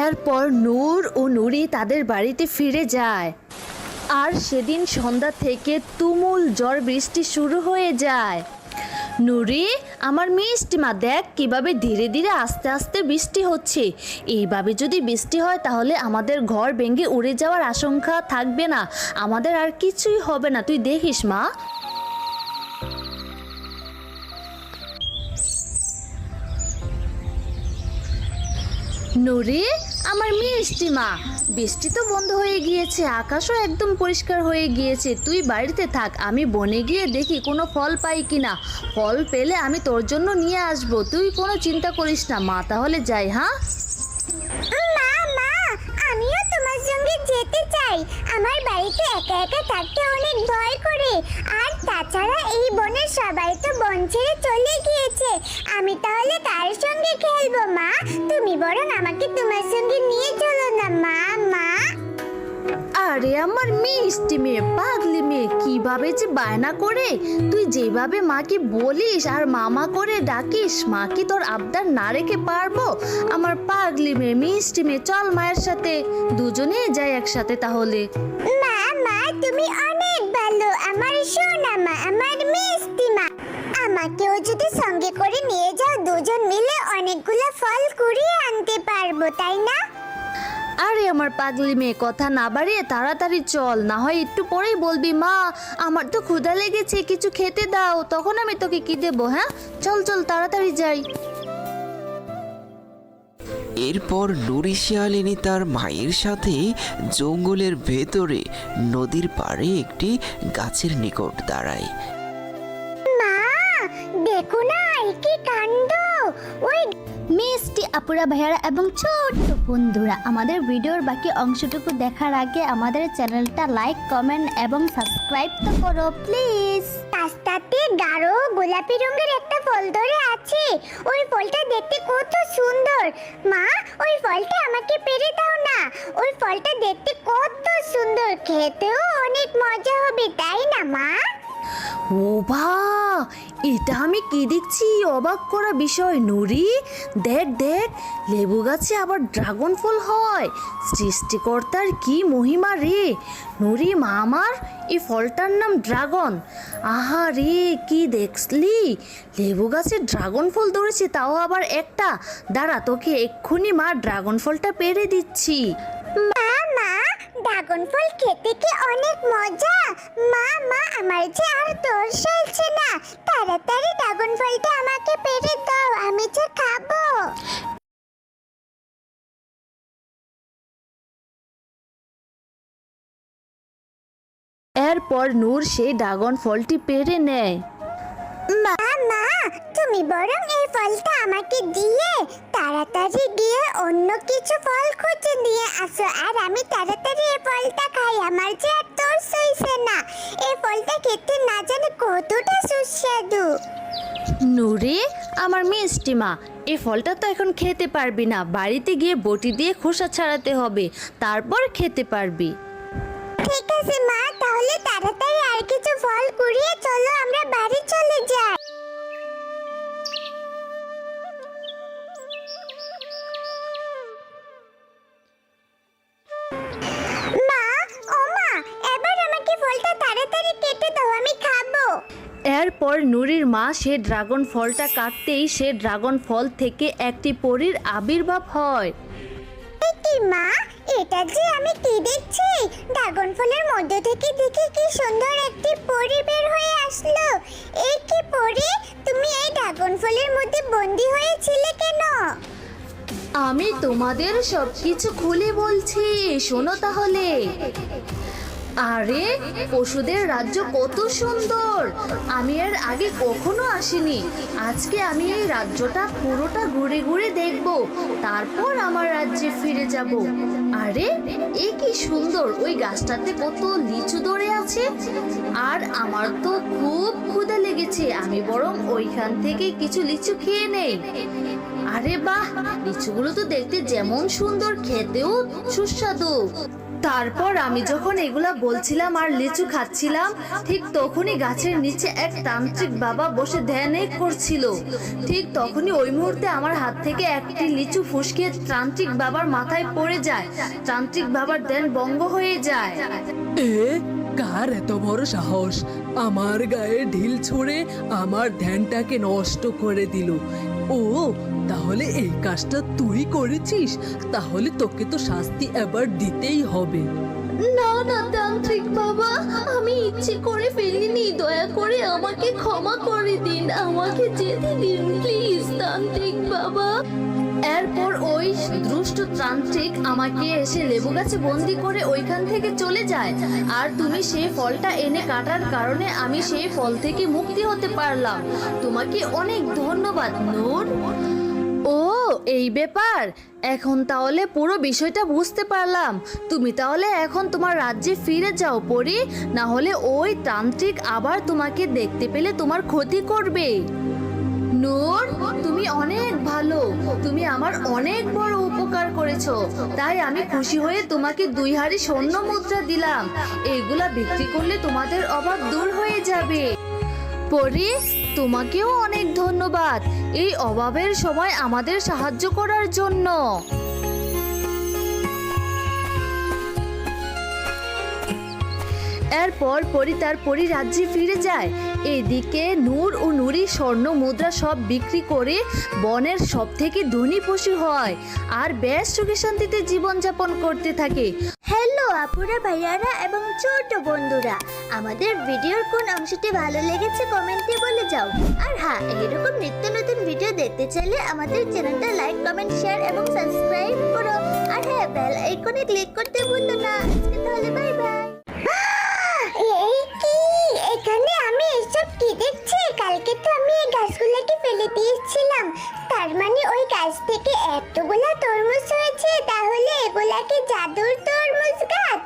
এরপর নূর ও নুরি তাদের বাড়িতে ফিরে যায়, আর সেদিন সন্ধ্যা থেকে তুমুল ঝড় বৃষ্টি শুরু হয়ে যায়। নুরি, আমার মিষ্টি মা, দেখ কিভাবে ধীরে ধীরে আস্তে আস্তে বৃষ্টি হচ্ছে। এইভাবে যদি বৃষ্টি হয় তাহলে আমাদের ঘর ভেঙে উড়ে যাওয়ার আশঙ্কা থাকবে না, আমাদের আর কিছুই হবে না, তুই দেখিস মা। নুরি, আমার মিষ্টি মা, বৃষ্টি তো বন্ধ হয়ে গিয়েছে, আকাশও একদম পরিষ্কার হয়ে গিয়েছে। তুই বাড়িতে থাক, আমি বনে গিয়ে দেখি কোনো ফল পাই কিনা। ফল পেলে আমি তোর জন্য নিয়ে আসবো, তুই কোনো চিন্তা করিস না মা। তাহলে যাই। হ্যাঁ মা, আমিও তোমার সঙ্গে যেতে চাই। আমার বাড়িতে একা একা থাকতে অনেক ভয় করে। আর তাছাড়া এই বনের সবাই তো বন ছেড়ে চলে গিয়েছে। আমি তাহলে কার সঙ্গে খেলবো মা? তুমি বরং আমাকে তোমার সঙ্গে নিয়ে চলো না মা। মা আরে আমার মিষ্টি মেয়ে, পাগলি মেয়ে, কিভাবে যে বায়না করে! তুই যেভাবে মাকে বলিস আর মামা করে ডাকিস, মা কি তোর আবদার না রেখে পারবো? আমার পাগলি মেয়ে, মিষ্টি মেয়ে, চল মায়ের সাথে, দুজনে যাই একসাথে তাহলে। মা মা তুমি অনেক ভালো, আমার সোনা মা, আমার মিষ্টি মা। আমাকেও যদি সঙ্গে করে নিয়ে যাও, দুজন মিলে অনেকগুলো ফল কুড়িয়ে আনতে পারবো, তাই না? আরে আমার পাগলি মেয়ে, কথা না বাড়িয়ে তাড়াতাড়ি চল, না হয় একটু পরেই বলবি মা আমার তো ক্ষুধা লেগেছে, কিছু খেতে দাও, তখন আমি তোকে কি দেবো? হ্যাঁ, চল চল তাড়াতাড়ি যাই। এরপর নুরি শিয়ালিনী তার মায়ের সাথে জঙ্গলের ভেতরে নদীর পাড়ে একটি গাছের নিকট দাঁড়ায়। মা দেখো না, কি কাণ্ড! ওই মিষ্টি আপুরা, ভাইয়ারা এবং ছোট্ট বন্ধুরা, আমাদের ভিডিওর বাকি অংশটুকু দেখার আগে আমাদের চ্যানেলটা লাইক, কমেন্ট এবং সাবস্ক্রাইব তো করো প্লিজ। রাস্তাতে গাঢ় গোলাপি রঙের একটা ফল ধরে আছে। ওই ফলটা দেখতে কত সুন্দর। মা ওই ফলটা আমাকে পেড়ে দাও না। ওই ফলটা দেখতে কত সুন্দর, খেতেও অনেক মজা হবে, তাই না মা? ও বা, এটা আমি কি দেখছি! অবাক করা বিষয় নুরি, দেখ দেখ, লেবু গাছে আবার ড্রাগন ফল হয়! সৃষ্টিকর্তার কি মহিমা রে নুরি মা আমার! এই ফলটার নাম ড্রাগন। আহা রে, কি দেখলি, লেবু গাছে ড্রাগন ফল ধরেছে, তাও আবার একটা। দাঁড়া, তোকে এক্ষুনি মা ড্রাগন ফলটা পেড়ে দিচ্ছি। মা মা ড্রাগন ফল খেতে কি অনেক মজা! মা মা আমার যে আর তোর সইছে না, তাড়াতাড়ি ড্রাগন ফলটা আমাকে পেড়ে দাও, আমি যে খাবো। এরপর নূর সেই ড্রাগন ফলটি পেড়ে নেয়। মা মা তুমি বরং এই ফলটা আমাকে দিয়ে তাড়াতাড়ি গিয়ে অন্য কিছু ফল খুঁজে নিয়ে আসো, আর আমি তাড়াতাড়ি এই ফলটা খাই। আমার যে আর তোর সইছে না, এই ফলটা খেতে না জানি কতটা সুস্বাদু। নুরে আমার মিষ্টি মা, এই ফলটা তো এখন খেতে পারবি না, বাড়িতে গিয়ে বটি দিয়ে খোসা ছাড়াতে হবে, তারপর খেতে পারবি। ঠিক আছে মা, তাহলে তাড়াতাড়ি আর কিছু ফল কুড়িয়ে চলো আমরা বাড়ি চলে যাই। মা ও মা, এবার আমাকে ফলটা তাড়াতাড়ি কেটে দাও, আমি খাবো। এরপর নুরির মা সে ড্রাগন ফলটা কাটতেই সে ড্রাগন ফল থেকে একটি পরীর আবির্ভাব হয়। কি মা, এটা যে আমি কি দেখছি! ড্রাগন ফলের মধ্যে থেকে দেখি কি সুন্দর একটি পরী বের হয়ে আসলো। এই কি পরী, তুমি এই ড্রাগন ফলের মধ্যে বন্দি হয়েছিলে কেন? আমি তোমাদের সবকিছু খুলে বলছি, শোনো তাহলে। আরে পশুদের রাজ্য কত সুন্দর, আমি এর আগে কখনো আসিনি। আজকে আমি এই রাজ্যটা পুরোটা ঘুরে ঘুরে দেখব, তারপর আমার রাজ্যে ফিরে যাব। আরে এ কি সুন্দর, ওই গাছটাতে কত লিচু ধরে আছে, আর আমার তো খুব ক্ষুধা লেগেছে, আমি বরং ওইখান থেকে কিছু লিচু খেয়ে নেই। আরে বাহ, লিচুগুলো তো দেখতে যেমন সুন্দর, খেতেও সুস্বাদু। তারপর আমি যখন এগুলা বলছিলাম আর লিচু খাচ্ছিলাম, ঠিক তখনই গাছের নিচে এক তান্ত্রিক বাবা বসে ধ্যান করছিল। ঠিক তখনই ওই মুহূর্তে আমার হাত থেকে একটি লিচু ফুসকে তান্ত্রিক বাবার মাথায় পড়ে যায়। তান্ত্রিক বাবার ধ্যান ভঙ্গ হয়ে যায়। কার এত বড় সাহস আমার গায়ে ঢিল ছুঁড়ে আমার ধ্যানটাকে নষ্ট করে দিল? ও তাহলে এই কাজটা তুই করেছিস, তাহলে তোকে তো শাস্তি এবার দিতেই হবে। না না তান্ত্রিক বাবা, আমি ইচ্ছে করে ফেলিনি, দয়া করে আমাকে ক্ষমা করে দিন, আমাকে যেতে দিন প্লিজ তান্ত্রিক বাবা। এরপর ওই দুষ্ট তান্ত্রিক আমাকে এসে লেবু গাছে বন্দি করে ওইখান থেকে চলে যায়, আর তুমি সেই ফলটা এনে কাটার কারণে আমি সেই ফল থেকে মুক্তি হতে পারলাম। তোমাকে অনেক ধন্যবাদ নূর। ও এই ব্যাপার, এখন তাহলে পুরো বিষয়টা বুঝতে পারলাম। তুমি তাহলে এখন তোমার রাজ্যে ফিরে যাও পরি, না হলে ওই তান্ত্রিক আবার তোমাকে দেখতে পেলে তোমার ক্ষতি করবে। নূর, তুমি অনেক ভালো, তুমি আমার অনেক বড় উপকার করেছো, তাই আমি খুশি হয়ে তোমাকে 2 হাঁড়ি স্বর্ণ মুদ্রা দিলাম। এইগুলা বিক্রি করলে তোমাদের অভাব দূর হয়ে যাবে। পরি, তোমাকেও অনেক ধন্যবাদ এই অভাবের সময় আমাদের সাহায্য করার জন্য। এরপর পরি তার পরিরাজ্যে ফিরে যায়। এদিকে নূর ও নুরি স্বর্ণ মুদ্রা সব বিক্রি করে বনের সব থেকে ধনী পশু হয় আর বেশ সুখে শান্তিতে জীবনযাপন করতে থাকে। হ্যালো আপুরা, ভাইয়ারা এবং ছোট বন্ধুরা, আমাদের ভিডিওর কোন অংশটি ভালো লেগেছে কমেন্টে বলে যাও। আর হ্যাঁ, এরকম নিত্য নতুন ভিডিও দেখতে চাইলে আমাদের চ্যানেলটা লাইক, কমেন্ট, শেয়ার এবং সাবস্ক্রাইব করো। আর হ্যাঁ, বেল আইকনে ক্লিক করতে ভুলো না। আজকে তাহলে বাই বাই। এই কি, এখানে আমি এসব কি দেখছি? কালকে তো আমি এই গাছগুলোকে ফেলে দিয়েছিলাম, তার মানে ওই গাছ থেকে এতগুলা তরমুজ হয়েছে। তাহলে এগুলাকে জাদুর তরমুজ গাছ।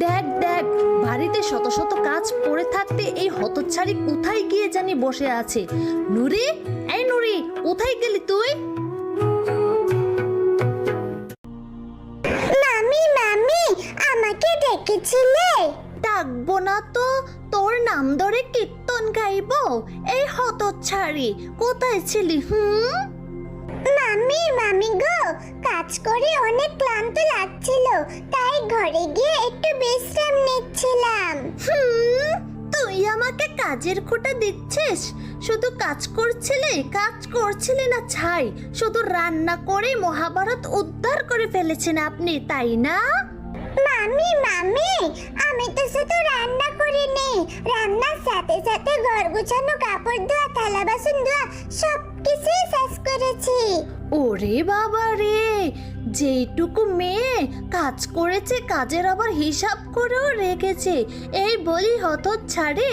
দেখ দেখ, বাড়িতে শত শত কাজ পড়ে থাকতে এই হতচ্ছাড়ি কোথায় গিয়ে জানি বসে আছে। নুরি, এই নুরি, কোথায় গেলি তুই? মামি, মামি, আমাকে ডেকেছিলে? ডাকবো না তো, তোর নাম ধরে কীর্তন গাইবো? এই হতচ্ছাড়ি, কোথায় ছিলি? মামি, মামি গো, কাজ করে অনেক ক্লান্ত লাগছিল, তাই ঘরে গিয়ে একটু বিশ্রাম নিচ্ছিলাম। তুই আমাকে কাজের খোঁটা দিচ্ছিস? শুধু কাজ করছিলে না ছাই, শুধু রান্না করে মহাভারত উদ্ধার করে ফেলেছেন আপনি, তাই না? মামি, মামি, আমি তো শুধু রান্না করিনি, রান্নার সাথে সাথে ঘর গুছানো, কাপড় ধোয়া, থালা বাসন ধোয়া সব কিছুই শেষ করেছি। ওরে বাবা রে, যেইটুকু মেয়ে কাজ করেছে, কাজের আবার হিসাব করেও রেখেছে। এই বলি হতচ্ছাড়ি,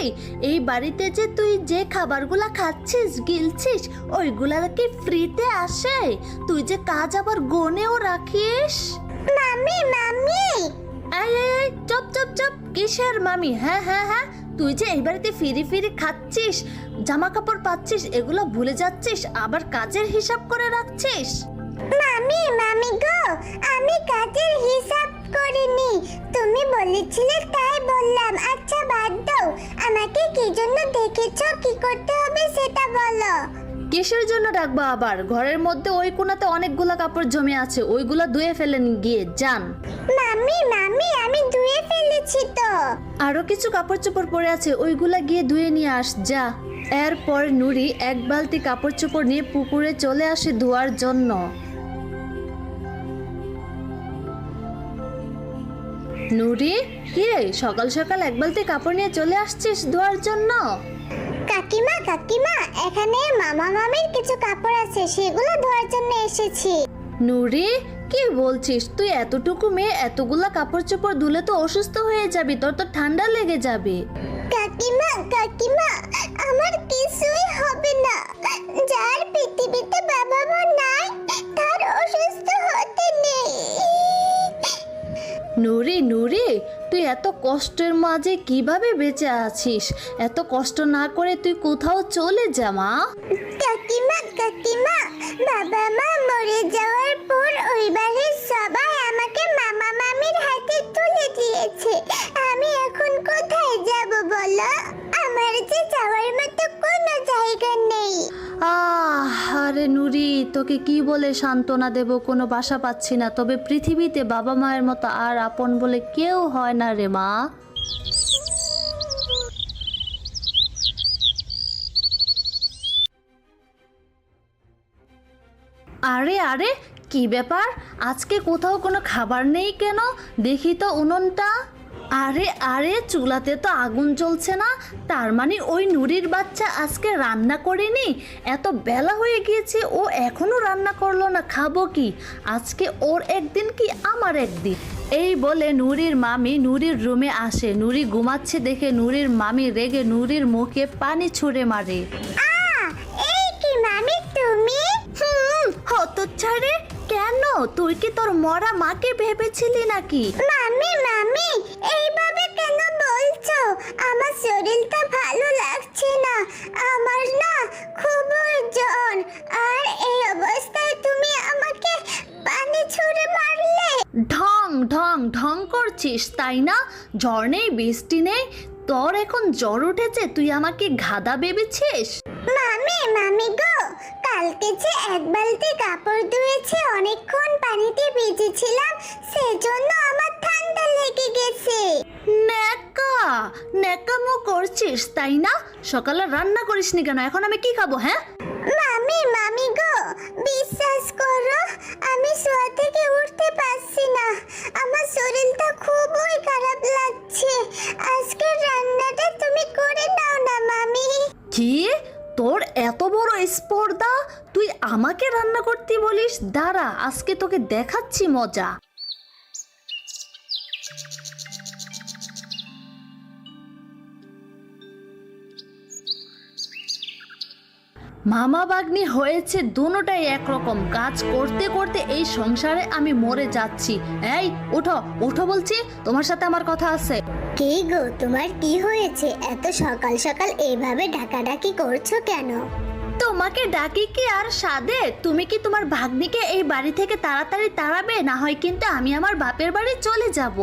এই বাড়িতে যে তুই যে খাবারগুলা খাচ্ছিস, গিলছিস, ওইগুলা কি ফ্রিতে আসে? তুই যে কাজ আবার গনেও রাখিস। মামি, মামি, এই চপ চপ চপ, কিসের মামি? হ্যাঁ হ্যাঁ হ্যাঁ, তুই যে এই বাড়িতে ফিরি ফিরি খাচ্ছিস, জামা কাপড় পাচ্ছিস, এগুলো ভুলে যাচ্ছিস, আবার কাজের হিসাব করে রাখছিস। মামি, মামি গো, আমি কাজের হিসাব করিনি, তুমি বলেছিলে তাই বললাম। আচ্ছা বাদ দাও, আমাকে কি জন্য ডেকেছো, কি করতে হবে সেটা বলো। কিসের জন্য ডাকবো আবার? ঘরের মধ্যে ওই কোণাতে অনেকগুলা কাপড় জমে আছে, ওইগুলা ধুয়ে ফেলেন গিয়ে যান। মামি, মামি, আমি ধুয়ে ফেলেছি তো। আরো কিছু কাপড় চোপড় পরে আছে, ওইগুলা গিয়ে ধুয়ে নিয়ে আস যা। এরপর নুরি এক বালতি কাপড় চোপড় নিয়ে পুকুরে চলে আসে ধোয়ার জন্য। নুরি, কি রে, সকাল সকাল এক বালতি কাপড় নিয়ে চলে আসছিস ধোয়ার জন্য? কাকিমা, কাকিমা, এখানে মামা মামির কিছু কাপড় আছে, সেগুলো ধোয়ার জন্য এসেছি। নুরি, কি বলছিস? তুই এতটুকু মেয়ে এতগুলা কাপড় চোপড় ধুলে তো অসুস্থ হয়ে যাবি, তোর তো ঠান্ডা লেগে যাবে। কাকিমা, কাকিমা, আমার কিছুই হবে না। যার পৃথিবীতে বাবা মা নাই, তার অসুস্থ হতে নেই। নুরি, নুরি, তুই এত কষ্টের মাঝে কিভাবে বেঁচে আছিস? এত কষ্ট না করে তুই কোথাও চলে যা মা। কাকিমা, কাকিমা, বাবা মা মরে যাওয়ার পর ওই বাড়ির সবাই আমাকে মামা মামির হাতে তুলে দিয়েছে। আমি এখন কোথায় যাব বলো? আমার যে যাওয়ার মতো কোনো জায়গা নেই। আরে নুরি, তোকে কি বলে সান্ত্বনা দেব, কোনো বাসা পাচ্ছি না। তবে পৃথিবীতে বাবা মায়ের মতো আর আপন বলে কেউ হয় না রে মা। আরে আরে, কি ব্যাপার? আজকে কোথাও কোনো খাবার নেই কেন? দেখি তো উনুনটা। আরে আরে, চুলাতে তো আগুন জ্বলছে না, তার মানে ওই নুরির বাচ্চা আজকে রান্না করেনি। এত বেলা হয়ে গিয়েছে, ও এখনো রান্না করলো না, খাবো কি? আজকে ওর একদিন কি আমার একদিন। এই বলে নুরির মামি নুরির রুমে আসে। নুরি ঘুমাচ্ছে দেখে নুরির মামি রেগে নুরির মুখে পানি ছুঁড়ে মারে। এই কি মামি তুমি? হতচ্ছাড়ে, কেন? তুই কি তোর মরা মাকে ভেবেছিলি নাকি? মামি মামি এইভাবে কেন বলছো? আমার শরীরটা ভালো লাগছে না, আমার না খুবই জ্বর, আর এই অবস্থায় তুমি আমাকে পানি ছুঁড়ে মারলে। ঢং ঢং ঢং করছিস তাই না? জ্বর নেই, বৃষ্টি নেই, তোর এখন জ্বর উঠেছে, তুই আমাকে গাধা ভেবেছিস? মামি মামি গো, কালকে যে এক বালতি কাপড় ধুয়েছি, অনেকক্ষণ পানিতে ভিজেছিলাম, সেজন্য আমার ঠান্ডা লেগে গেছে। নেকামো করছিস তাই না? সকালে রান্না করিসনি কেন? এখন আমি কি খাবো? হ্যাঁ মামি মামি গো, বিশ্বাস করো, আমি শোয়া থেকে উঠতে পারছি না, আমার শরীরটা খুবই খারাপ লাগছে। আজকে রান্নাটা তুমি করে দাও না মামি। কি? তোর এত বড় স্পর্ধা, তুই আমাকে রান্না করতে বলিস? দাঁড়া, আজকে তোকে দেখাচ্ছি মজা। মামা ভাগ্নি হয়েছে দুটোটাই একরকম। কাজ করতে করতে এই সংসারে আমি মরে যাচ্ছি। এই ওঠো ওঠো বলছি, তোমার সাথে আমার কথা আছে। কি গো, তোমার কি হয়েছে? এত সকাল সকাল এইভাবে ডাকাডাকি করছো কেন? তোমাকে ডাকি কি আর সাধে? তুমি কি তোমার ভাগ্নিকে এই বাড়ি থেকে তাড়াতাড়ি তাড়াবে? না হয় কিন্তু আমি আমার বাপের বাড়ি চলে যাব।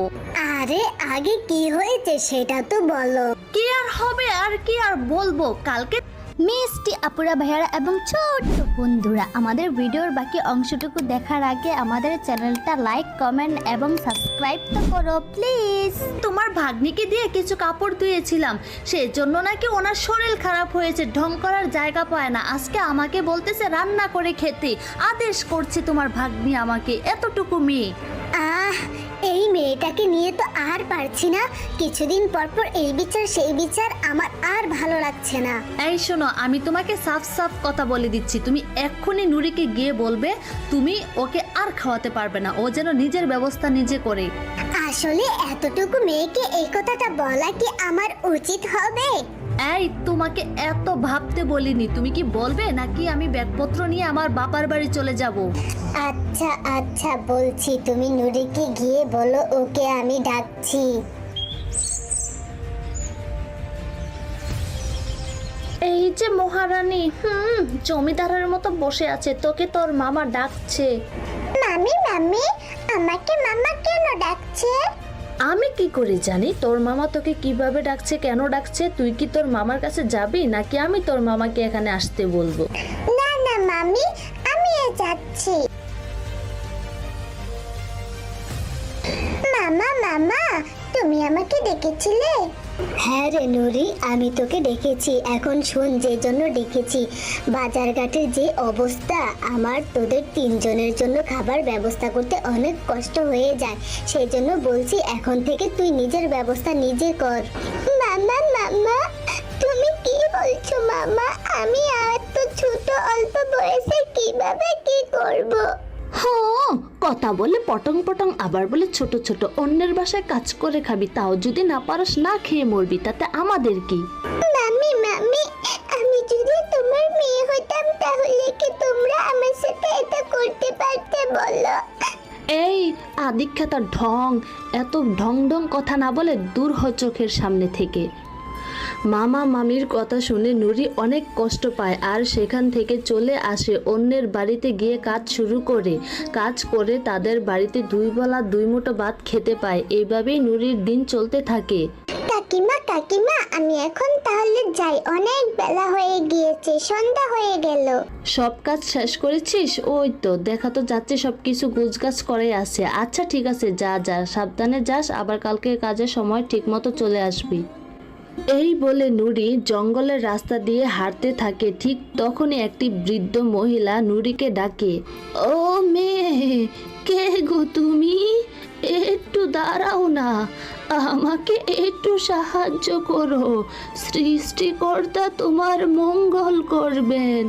আরে আগে কি হয়েছে সেটা তো বলো। কি আর হবে, আর কি আর বলবো? কালকে মিষ্টি আপুরা ভাইয়ারা এবং ছোট্ট বন্ধুরা, আমাদের ভিডিওর বাকি অংশটুকু দেখার আগে আমাদের চ্যানেলটা লাইক, কমেন্ট এবং সাবস্ক্রাইব তো করো প্লিজ। তোমার ভাগ্নিকে দিয়ে কিছু কাপড় ধুয়েছিলাম, সেই জন্য নাকি ওনার শরীর খারাপ হয়েছে, ঢং করার জায়গা পায় না। আজকে আমাকে বলতেছে রান্না করে খেতে, আদেশ করছে তোমার ভাগ্নি আমাকে, এতটুকু মেয়ে। এই মেয়েটাকে নিয়ে তো আর পারছি না, কিছুদিন পর পর এই বিচার সেই বিচার, আমার আর ভালো লাগছে না। এই শোনো, আমি তোমাকে সাফ সাফ কথা বলে দিচ্ছি, তুমি এক্ষুনি নুরিকে গিয়ে বলবে তুমি ওকে আর খাওয়াতে পারবে না, ও যেন নিজের ব্যবস্থা নিজে করে। আসলে এতটুকু মেয়েকে এই কথাটা বলা কি আমার উচিত হবে? এই তোমাকে এত ভাবতে বলিনি, তুমি কি বলবে নাকি আমি ব্যাগপত্র নিয়ে আমার বাবার বাড়ি চলে যাব? আচ্ছা আচ্ছা বলছি, তুমি নুরিকে গিয়ে বলো ওকে আমি ডাকছি। এই যে মহারানী, জমিদারের মতো বসে আছে, তোকে তোর মামা ডাকছে। মামি মামি, আমাকে মামা কেন ডাকছে? আমি কি করে জানি তোর মামা তোকে কিভাবে ডাকছে, কেন ডাকছে? তুই কি তোর মামার কাছে যাবি নাকি আমি তোর মামাকে এখানে আসতে বলবো? না না মামি, আমি যাচ্ছি। মামা মামা, তুমি আমাকে ডেকেছিলে? হ্যাঁ রে নুরি, আমি তোকে ডেকেছি। এখন শোন, যে জন্য ডেকেছি, বাজারঘাটের যে অবস্থা, আমার তোদের তিনজনের জন্য খাবার ব্যবস্থা করতে অনেক কষ্ট হয়ে যায়, সেই জন্য বলছি এখন থেকে তুই নিজের ব্যবস্থা নিজে কর। মামা মামা, তুমি কি বলছো মামা? আমি আর তো ছোট, অল্প বয়সে কিভাবে কি করব? হ্যাঁ, কথা বলে পটং পটং, আবার বলে ছোট ছোট। অন্যের বাসায় কাজ করে খাবি, তাও যদি না পারস না খেয়ে মরবি, তাতে আমাদের কি? মামি মামি, আমি যদি তোমার মেয়ে হতাম তাহলে কি তোমরা আমার সাথে এটা করতে পারতে বলো? এই আদিক্ষেতা ঢং, এত ঢং ঢং কথা না বলে দূর হ চোখের সামনে থেকে। মামা মামির কথা শুনে নুরি অনেক কষ্ট পায় আর সেখান থেকে চলে আসে অন্যের বাড়িতে গিয়ে কাজ শুরু করে। কাজ করে তাদের বাড়িতে দুই বেলা দুই মুঠো ভাত খেতে পায়। এইভাবেই নুরির দিন চলতে থাকে। কাকিমা কাকিমা, আমি এখন তাহলে যাই, অনেক বেলা হয়ে গিয়েছে, সন্ধ্যা হয়ে গেল। সব কাজ শেষ করেছিস? ওই তো দেখা তো যাচ্ছে সব কিছু গুছগাছ করে আছে। আচ্ছা ঠিক আছে, যা যা, সাবধানে যাস, আবার কালকে কাজের সময় ঠিক মতো চলে আসবি। এই বলে নুরি জঙ্গলের রাস্তা দিয়ে হাঁটতে থাকে। ঠিক তখনই একটি বৃদ্ধ মহিলা নুরিকে ডাকে, ও মেয়ে, কে গো তুমি? একটু দাঁড়াও না, আমাকে একটু সাহায্য করো। সৃষ্টিকর্তা তোমার মঙ্গল করবেন।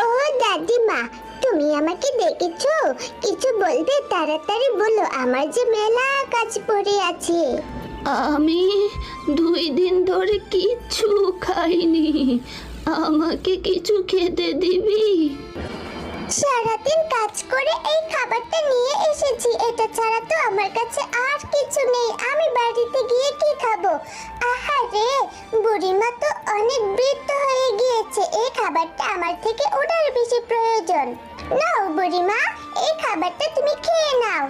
ও দাদিমা, তুমি আমাকে দেখেছো? কিছু বলতে তাড়াতাড়ি বলো, আমার যে মেলা কাজ পড়ে আছে। আমি 2 দিন ধরে কিচ্ছু খাইনি, আমাকে কিছু খেতে দিবি? সারাদিন কাজ করে এই খাবারটা নিয়ে এসেছি, এটা ছাড়া তো আমার কাছে আর কিছু নেই। আমি বাড়িতে গিয়ে কি খাবো? আহারে, বুড়িমা তো অনেক বৃদ্ধ হয়ে গিয়েছে, এই খাবারটা আমার থেকে ওনার বেশি প্রয়োজন। নাও বুড়িমা, এই খাবারটা তুমি খেয়ে নাও।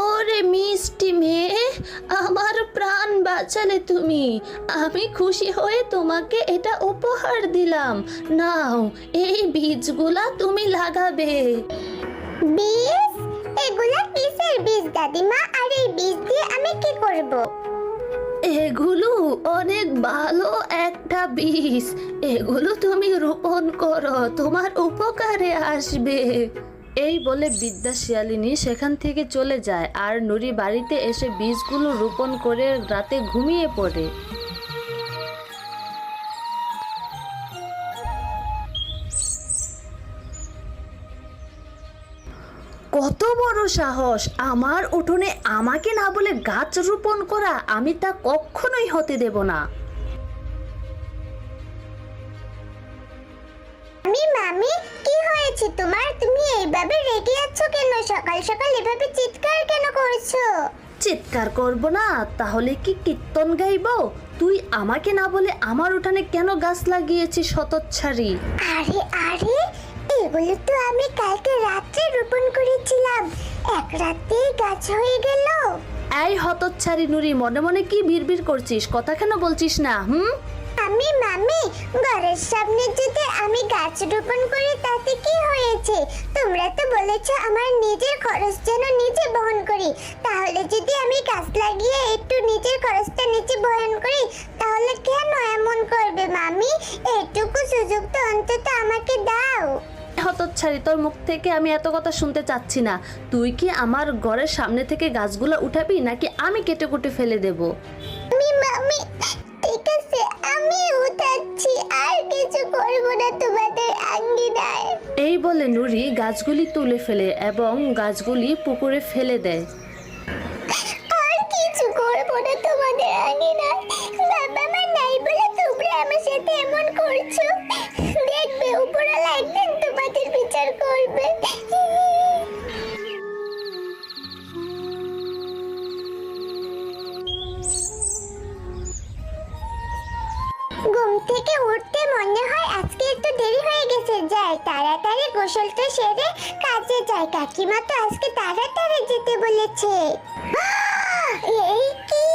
ওরে মিষ্টি মেয়ে, আমার প্রাণ বাঁচালে তুমি। আমি খুশি হয়ে তোমাকে এটা উপহার দিলাম। নাও, এই বীজগুলা তুমি লাগাবে। বীজ? এগুলা কিসের বীজ দাদিমা? আর এই বীজ দিয়ে আমি কি করব? এগুলো অনেক ভালো একটা বীজ, এগুলো তুমি রোপণ করো, তোমার উপকারে আসবে। এই বলে বিদ্যা শিয়ালিনী সেখান থেকে চলে যায়, আর নুরি বাড়িতে এসে বীজগুলো রোপণ করে রাতে ঘুমিয়ে পড়ে। কত বড় সাহস আমার উঠোনে আমাকে না বলে গাছ রোপণ করা! আমি তা কখনোই হতে দেব না। মামি, কি হয়েছে তোমার? তুমি এইভাবে রেগে আছো কেন? সকাল সকাল এভাবে চিৎকার কেন করছো? চিৎকার করব না তাহলে কি কীর্তন গাইবো? তুই আমাকে না বলে আমার উঠানে কেন গাছ লাগিয়েছিস হতচ্ছাড়ি? আরে আরে, এগুলো তো আমি কালকে রাত্রে রোপণ করেছিলাম, এক রাতেই গাছ হয়ে গেল। এই হতচ্ছাড়ি নুরি, মনে মনে কি বিড়বিড় করছিস? কথা কেন বলছিস না? মামি, ঘরের সামনে যদি আমি গাছ রোপণ করি তাতে কি হয়েছে? তোমরা তো বলেছো আমার নিজের খরচ যেন নিজে বহন করি, তাহলে যদি আমি গাছ লাগিয়ে একটু নিজের খরচটা নিজে বহন করি তাহলে কেন এমন করবে মামি? এটুকু সুযোগ তো অন্তত আমাকে দাও। হতচ্ছাড়ি, তোর মুখ থেকে আমি এত কথা শুনতে চাচ্ছি না। তুই কি আমার ঘরের সামনে থেকে গাছগুলো উঠাবি নাকি আমি কেটে কুটে ফেলে দেব? মামি, ঠিক আছে, আমি উঠাচ্ছি, আর কিছু করবো না তোমাদের আঙ্গিনায়। এই বলে নুরি গাছগুলি তুলে ফেলে এবং গাছগুলি পুকুরে ফেলে দেয়। আর কিছু করবো না তোমাদের আঙ্গিনায়। বাবা মা নাই বলে তোমরা আমার সাথে এমন করছো। দেখবে উপরওয়ালা একদিন তোমাদের বিচার করবে। ঘুম থেকে উঠতে মনে হয় আজকে একটু দেরি হয়ে গেছে, যাই তাড়াতাড়ি গোসলটা সেরে কাজে যাই। কাকিমা তো আজকে তাড়াতাড়ি যেতে বলেছে। এই কি,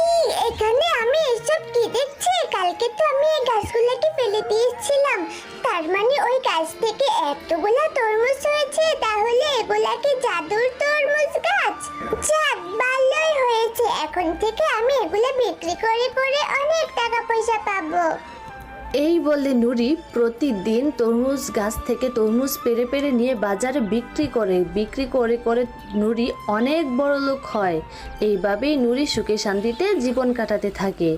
এখানে আমি এসব কি দেখছি? কালকে তো আমি এই গাছগুলোকে ফেলে দিয়েছিলাম, তার মানে ওই গাছ থেকে এতগুলা তরমুজ হয়েছে। তাহলে এগুলা কি জাদুর তরমুজ গাছ? যাক, ভালোই হয়েছে, এখন থেকে আমি এগুলা বিক্রি করে করে অনেক টাকা পয়সা পাবো। এই বলে নুরি প্রতিদিন তরমুজ গাছ থেকে তরমুজ পেড়ে পেড়ে নিয়ে বাজারে বিক্রি করে নুরি অনেক বড় লোক হয়। এইভাবেই নুরি সুখে শান্তিতে জীবন কাটাতে থাকে।